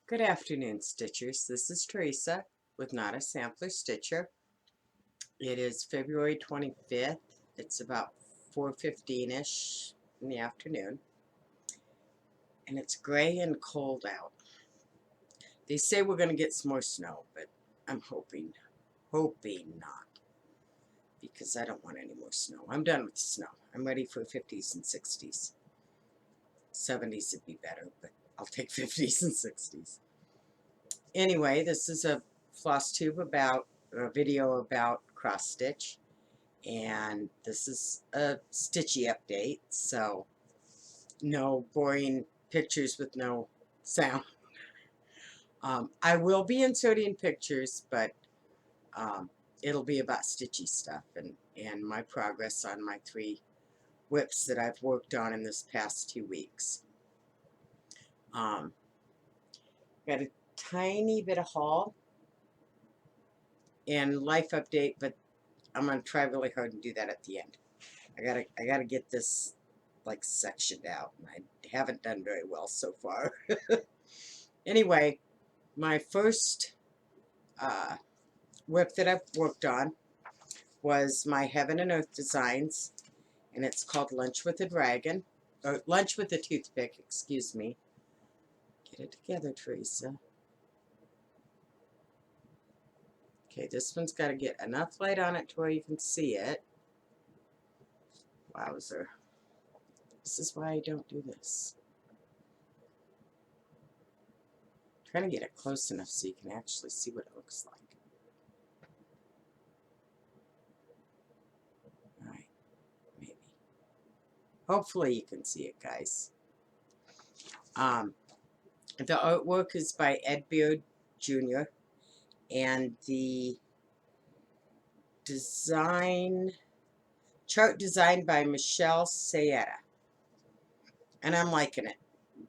Good afternoon, Stitchers. This is Teresa with Not a Sampler Stitcher. It is February 25th. It's about 4:15-ish in the afternoon, and it's gray and cold out. They say we're going to get some more snow, but I'm hoping not, because I don't want any more snow. I'm done with the snow. I'm ready for 50s and 60s. 70s would be better, but I'll take 50s and 60s. Anyway, this is a Flosstube video about cross stitch, and this is a Stitchy update, so no boring pictures with no sound. I will be inserting pictures, but it'll be about Stitchy stuff and my progress on my 3 whips that I've worked on in this past 2 weeks. Got a tiny bit of haul and life update, but I'm gonna try really hard and do that at the end. I gotta get this like sectioned out, and I haven't done very well so far. Anyway, my first whip that I've worked on was my Heaven and Earth Designs, and it's called Lunch with a Dragon, or Lunch with a Toothpick, excuse me. Get it together, Teresa. Okay, this one's got to get enough light on it to where you can see it. Wowzer. This is why I don't do this. I'm trying to get it close enough so you can actually see what it looks like. Alright, maybe. Hopefully you can see it, guys. The artwork is by Ed Beard Jr. and the chart designed by Michelle Sayetta. And I'm liking it,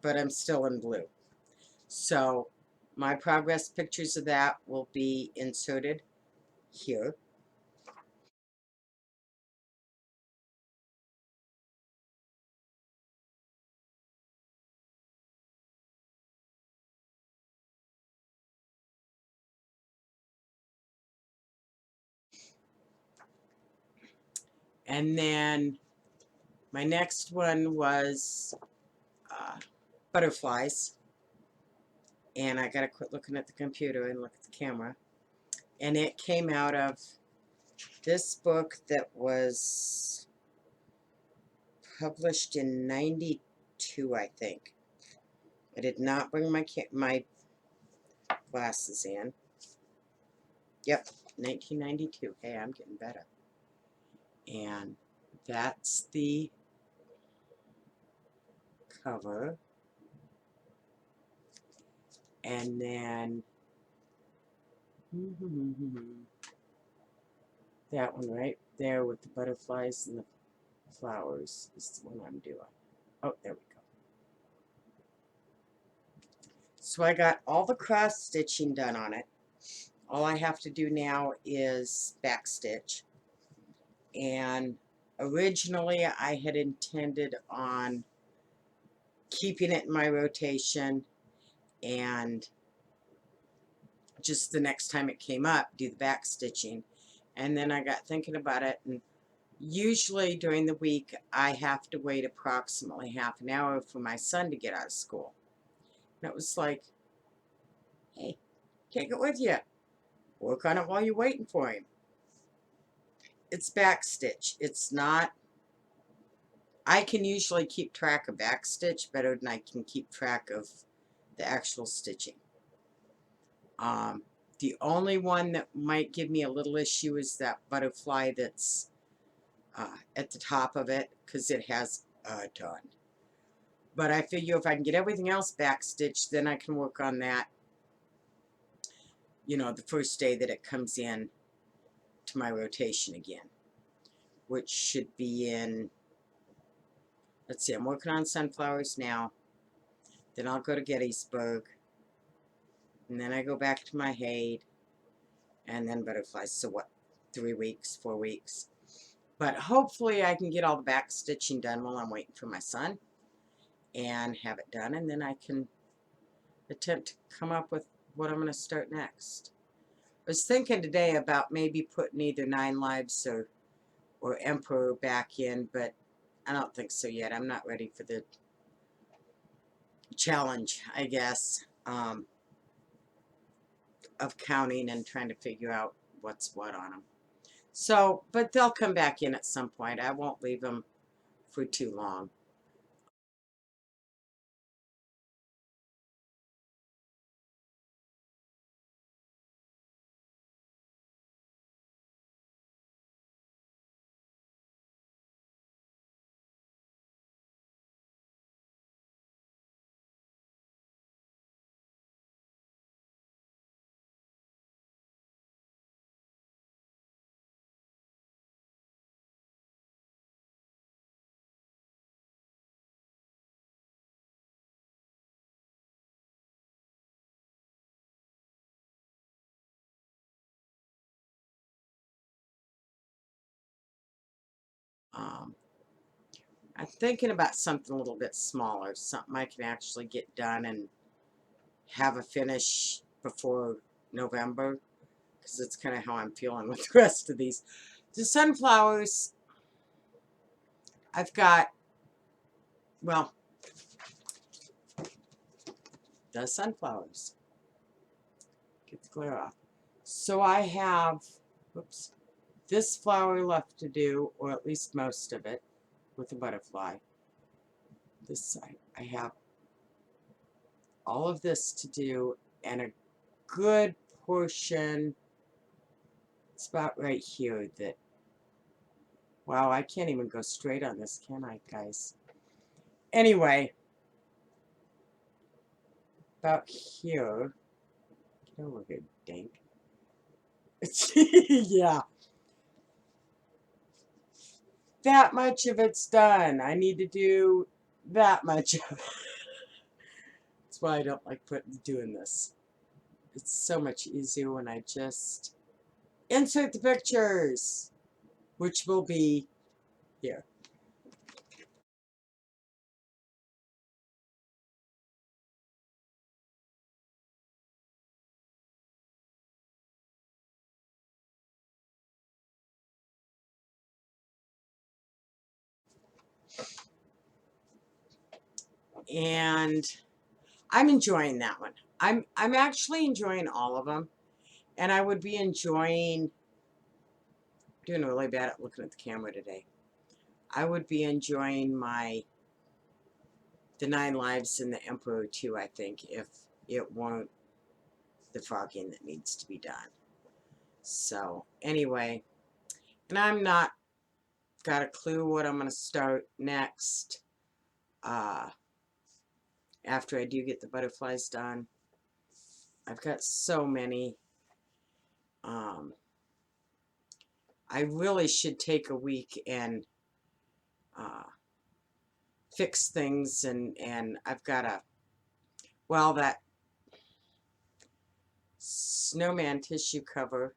but I'm still in blue. So my progress pictures of that will be inserted here. And then my next one was butterflies. And I gotta quit looking at the computer and look at the camera. And it came out of this book that was published in '92, I think. I did not bring my glasses in. Yep, 1992. Hey, I'm getting better. And that's the cover. And then that one right there with the butterflies and the flowers is the one I'm doing. Oh, there we go. So I got all the cross stitching done on it. All I have to do now is back stitch. And originally I had intended on keeping it in my rotation and just the next time it came up, do the back stitching. And then I got thinking about it, and usually during the week I have to wait approximately half an hour for my son to get out of school. And it was like, hey, take it with you. Work on it while you're waiting for him. It's back stitch. It's not, I can usually keep track of back stitch better than I can keep track of the actual stitching. The only one that might give me a little issue is that butterfly that's at the top of it, because it has a ton. But I figure if I can get everything else back stitched, then I can work on that, you know, the first day that it comes in to my rotation again, which should be in, let's see, I'm working on sunflowers now, then I'll go to Gettysburg, and then I go back to my HAED, and then butterflies. So what, 3 weeks, 4 weeks? But hopefully I can get all the back stitching done while I'm waiting for my son and have it done, and then I can attempt to come up with what I'm going to start next. I was thinking today about maybe putting either 9 Lives or Emperor back in, but I don't think so yet. I'm not ready for the challenge, I guess, of counting and trying to figure out what's what on them. So, but they'll come back in at some point. I won't leave them for too long. Um, I'm thinking about something a little bit smaller, something I can actually get done and have a finish before November, because it's kind of how I'm feeling with the rest of these. The sunflowers, I've got, well, the sunflowers. Get the glare off. So I have, whoops, this flower left to do, or at least most of it, with a butterfly. This side, I have all of this to do, and a good portion, it's about right here that, wow, I can't even go straight on this, can I, guys? Anyway, about here, get over here, dink. Yeah. That much of it's done. I need to do that much of it. That's why I don't like doing this. It's so much easier when I just insert the pictures, which will be here. And I'm enjoying that one. I'm actually enjoying all of them, and I would be enjoying, doing really bad at looking at the camera today. I would be enjoying the 9 Lives and the Emperor too, I think, if it weren't the frogging that needs to be done. So anyway, and I'm not got a clue what I'm going to start next after I do get the butterflies done. I've got so many. I really should take a week and fix things, and I've got that snowman tissue cover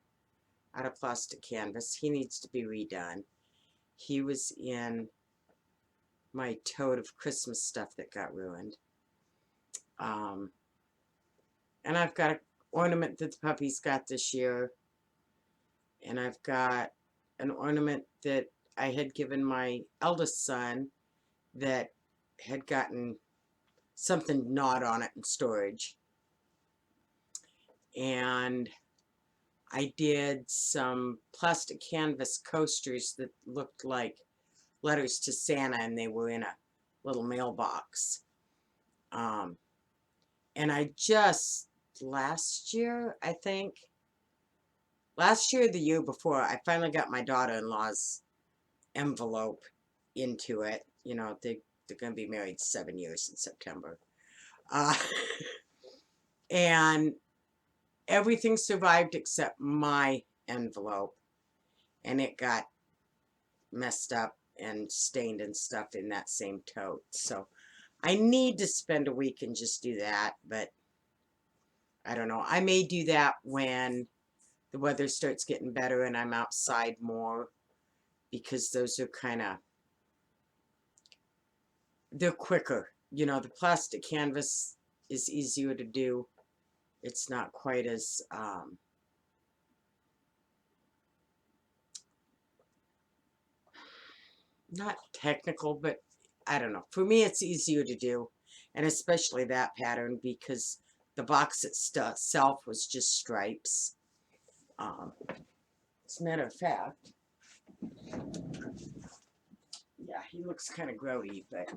out of plastic canvas, he needs to be redone. He was in my tote of Christmas stuff that got ruined. And I've got an ornament that the puppies got this year, and I've got an ornament that I had given my eldest son that had gotten something gnawed on it in storage. And I did some plastic canvas coasters that looked like letters to Santa, and they were in a little mailbox. And I just, last year, I think, last year or the year before, I finally got my daughter-in-law's envelope into it. You know, they're going to be married 7 years in September. And everything survived except my envelope. And it got messed up and stained and stuff in that same tote. So I need to spend a week and just do that, but I don't know. I may do that when the weather starts getting better and I'm outside more, because those are kind of, they're quicker. You know, the plastic canvas, is easier to do. It's not quite as not technical, but I don't know. For me, it's easier to do, and especially that pattern because the box itself was just stripes. As a matter of fact, yeah, he looks kind of grody, but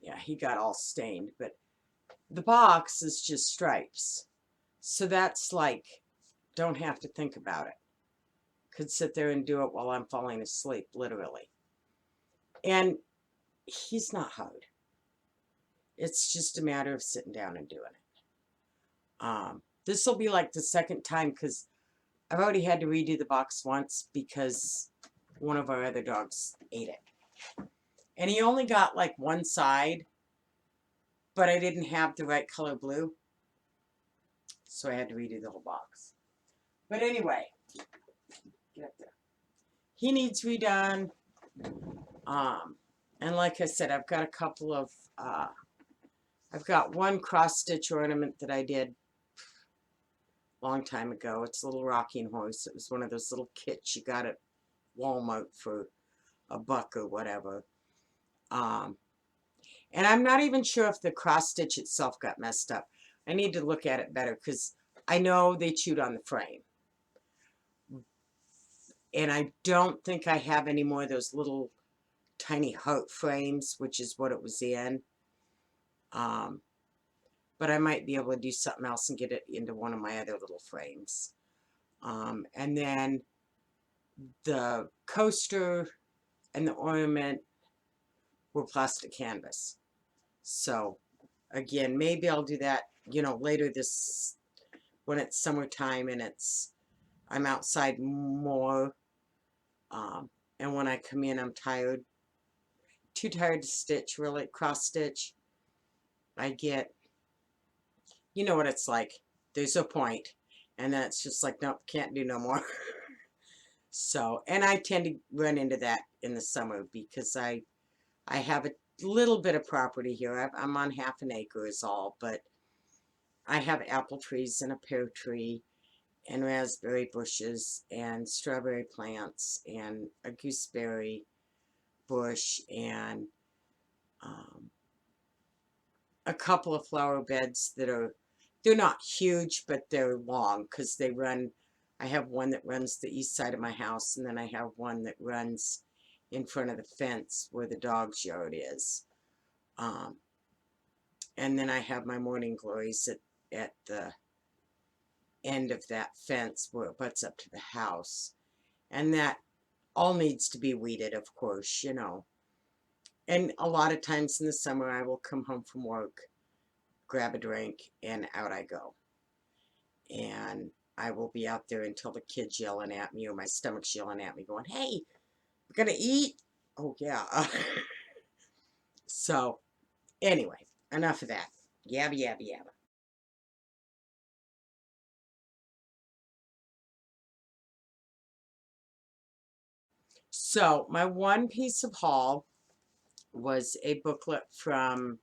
yeah, he got all stained. But the box is just stripes, so that's like, don't have to think about it. Could sit there and do it while I'm falling asleep, literally. And he's not hard. It's just a matter of sitting down and doing it. This will be like the second time because I've already had to redo the box once because one of our other dogs ate it. And he only got like one side, but I didn't have the right color blue. So I had to redo the whole box. But anyway, get up there. He needs redone. And like I said, I've got a couple of, I've got one cross stitch ornament that I did a long time ago. It's a little rocking horse. It was one of those little kits you got at Walmart for $1 or whatever. And I'm not even sure if the cross stitch itself got messed up. I need to look at it better because I know they chewed on the frame. And I don't think I have any more of those little tiny heart frames, which is what it was in. But I might be able to do something else and get it into one of my other little frames. And then the coaster and the ornament were plastic canvas. So again, maybe I'll do that, you know, later this, when it's summertime and I'm outside more. And when I come in, I'm tired. Too tired to stitch, really, cross stitch. I get, you know what it's like. There's a point, and then it's just like, nope, can't do no more. So, and I tend to run into that in the summer because I have a little bit of property here. I'm on half an acre is all, but I have apple trees and a pear tree and raspberry bushes and strawberry plants and a gooseberry bush and a couple of flower beds that they're not huge, but they're long because they run. I have one that runs the east side of my house, and then I have one that runs in front of the fence where the dog's yard is. And then I have my morning glories at the end of that fence where it butts up to the house. And that all needs to be weeded, of course, you know. And a lot of times in the summer, I will come home from work, grab a drink, and out I go. And I will be out there until the kid's yelling at me or my stomach's yelling at me going, hey, we're going to eat? Oh, yeah. So, anyway, enough of that. Yabba, yabba, yabba. So, my one piece of haul was a booklet from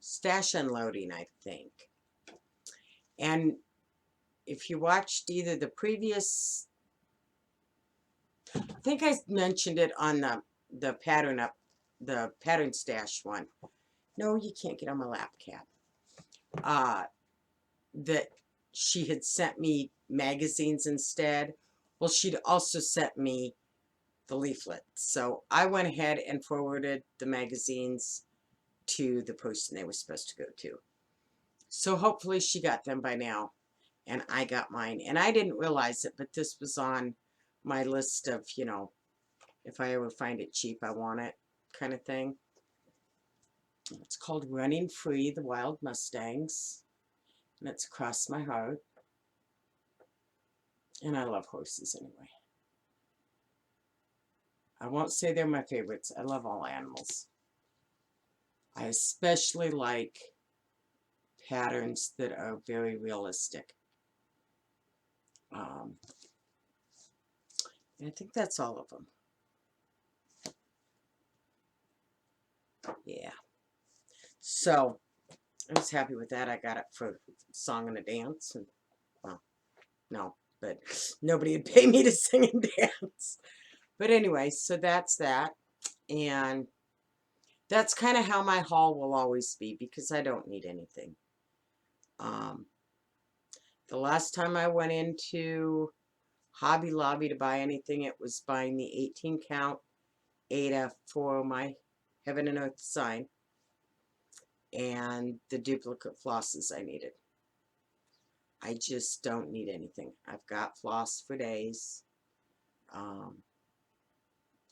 Stash Unloading, I think. And if you watched either the previous, I think I mentioned it on the pattern stash one. No, you can't get on my lap, cat. That she had sent me magazines instead. Well, she'd also sent me the leaflet. So I went ahead and forwarded the magazines to the person they were supposed to go to. So hopefully she got them by now, and I got mine. And I didn't realize it, but this was on my list of, you know, if I ever find it cheap, I want it kind of thing. It's called Running Free, the Wild Mustangs. And it's across my heart. And I love horses anyway. I won't say they're my favorites. I love all animals. I especially like patterns that are very realistic. I think that's all of them. Yeah. So, I was happy with that. I got it for song and a dance. And, well, no, but nobody would pay me to sing and dance. But anyway, so that's that. And that's kind of how my haul will always be because I don't need anything. Um, the last time I went into Hobby Lobby to buy anything, it was buying the 18 count Ada for my Heaven and Earth sign and the duplicate flosses I needed. I just don't need anything. I've got floss for days.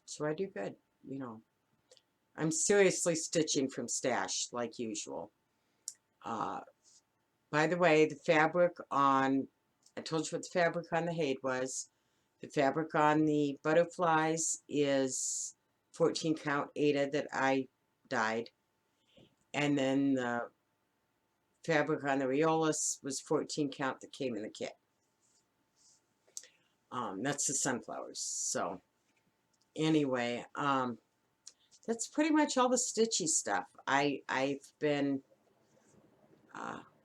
So I do good, you know. I'm seriously stitching from stash like usual. Uh, by the way, the fabric on, I told you what the fabric on the HAED was. The fabric on the butterflies is 14 count Ada that I dyed. And then the fabric on the Riolis was 14 count that came in the kit. That's the sunflowers. So anyway, that's pretty much all the Stitchy stuff. I've been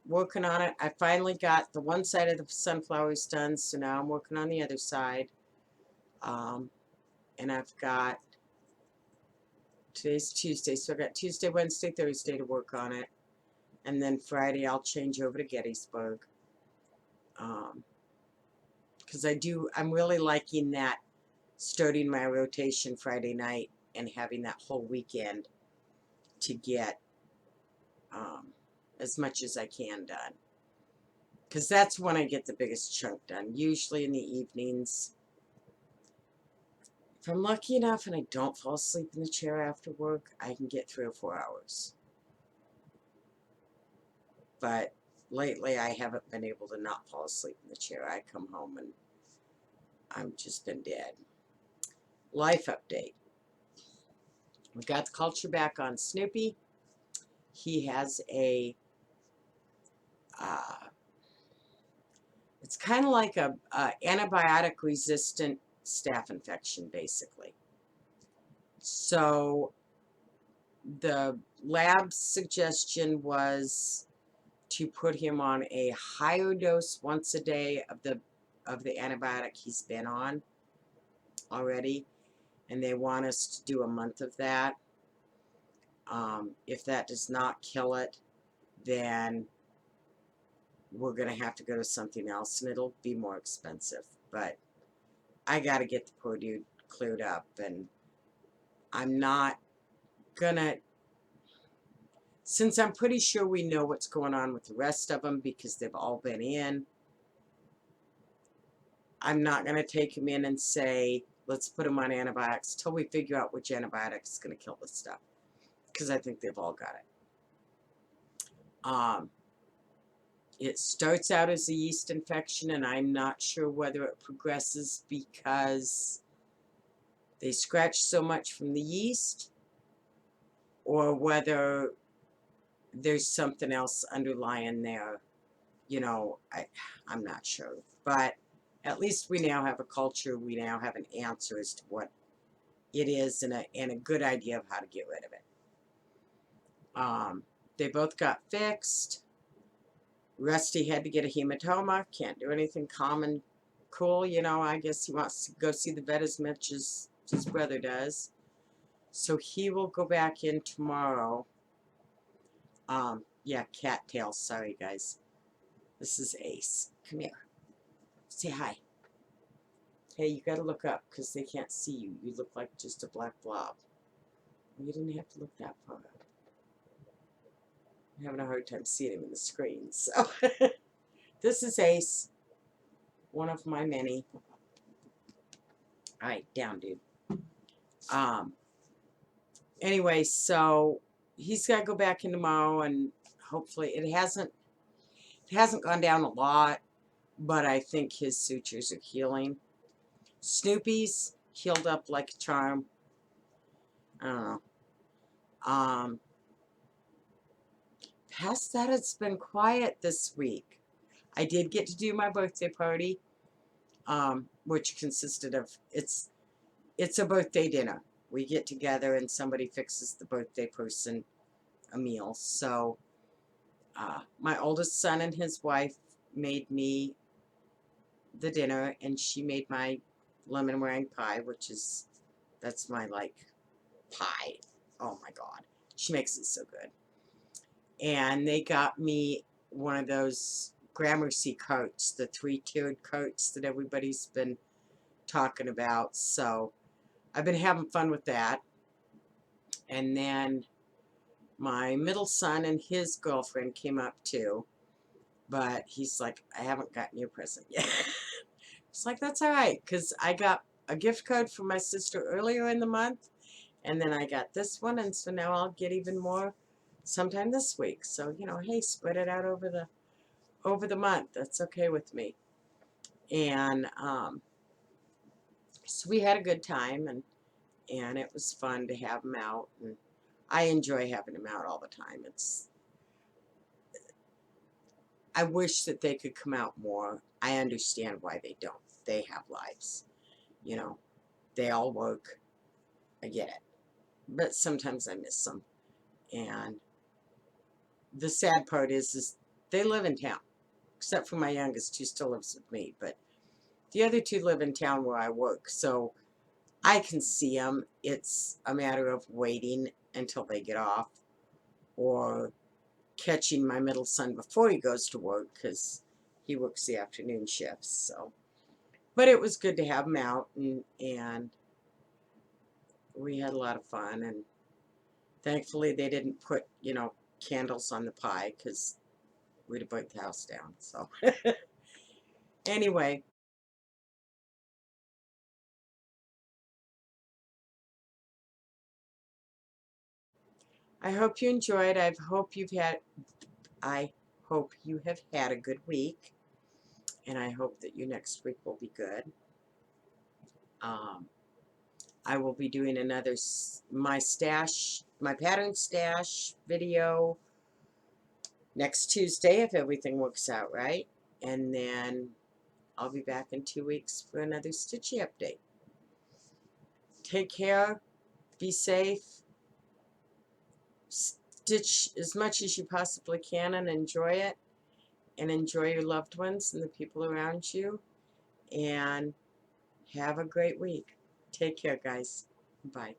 working on it. I finally got the one side of the sunflowers done, so now I'm working on the other side. And I've got, today's Tuesday, so I've got Tuesday, Wednesday, Thursday to work on it. And then Friday I'll change over to Gettysburg. Because I'm really liking that, starting my rotation Friday night and having that whole weekend to get as much as I can done. Because that's when I get the biggest chunk done, usually in the evenings. If I'm lucky enough and I don't fall asleep in the chair after work, I can get 3 or 4 hours. But lately I haven't been able to not fall asleep in the chair. I come home and I'm just been dead. Life update. We got the culture back on Snoopy. He has a, it's kind of like a antibiotic resistant staph infection, basically. So the lab's suggestion was to put him on a higher dose once a day of the antibiotic he's been on already, and they want us to do a month of that. If that does not kill it, then we're going to have to go to something else, and it'll be more expensive. But I got to get the poor dude cleared up, and I'm not going to, since I'm pretty sure we know what's going on with the rest of them because they've all been in, I'm not going to take him in and say, let's put him on antibiotics till we figure out which antibiotic is going to kill this stuff. Because I think they've all got it. It starts out as a yeast infection, and I'm not sure whether it progresses because they scratch so much from the yeast, or whether there's something else underlying there. You know, I'm not sure. But at least we now have a culture. We now have an answer as to what it is and a good idea of how to get rid of it. They both got fixed. Rusty had to get a hematoma. Can't do anything common cool, you know. I guess he wants to go see the vet as much as his brother does. So he will go back in tomorrow. Yeah, cattails. Sorry, guys. This is Ace. Come here. Say hi. Hey, you gotta look up because they can't see you. You look like just a black blob. You didn't have to look that far up. I'm having a hard time seeing him in the screen. So this is Ace, one of my many. Alright, down, dude. Anyway, so he's got to go back in tomorrow, and hopefully it hasn't gone down a lot, but I think his sutures are healing. Snoopy's healed up like a charm. I don't know. Past that, it's been quiet this week. I did get to do my birthday party, which consisted of, it's a birthday dinner. We get together and somebody fixes the birthday person a meal. So My oldest son and his wife made me the dinner, and she made my lemon meringue pie, that's my, like, pie. Oh my God. She makes it so good. And they got me one of those Gramercy coats, the 3-tiered coats that everybody's been talking about. So I've been having fun with that. And then my middle son and his girlfriend came up too. But he's like, I haven't gotten you a present yet. It's like, that's all right, because I got a gift card from my sister earlier in the month, and then I got this one, and so now I'll get even more sometime this week. So, hey, spread it out over the month. That's okay with me. And so we had a good time, and it was fun to have them out, and I enjoy having them out all the time. I wish that they could come out more. I understand why they don't. They have lives, you know. They all work. I get it. But sometimes I miss them. And the sad part is they live in town. Except for my youngest, who still lives with me. But the other two live in town where I work. So I can see them. It's a matter of waiting until they get off. Or catching my middle son before he goes to work, because he works the afternoon shifts. So, but it was good to have him out, and we had a lot of fun. And thankfully they didn't put, candles on the pie, because we'd have burnt the house down. So anyway, I hope you enjoyed. I hope you have had a good week, and I hope that your next week will be good. I will be doing another my pattern stash video next Tuesday if everything works out right, and then I'll be back in 2 weeks for another Stitchy update. Take care, be safe, stitch as much as you possibly can and enjoy it, and enjoy your loved ones and the people around you, and have a great week. Take care, guys. Bye.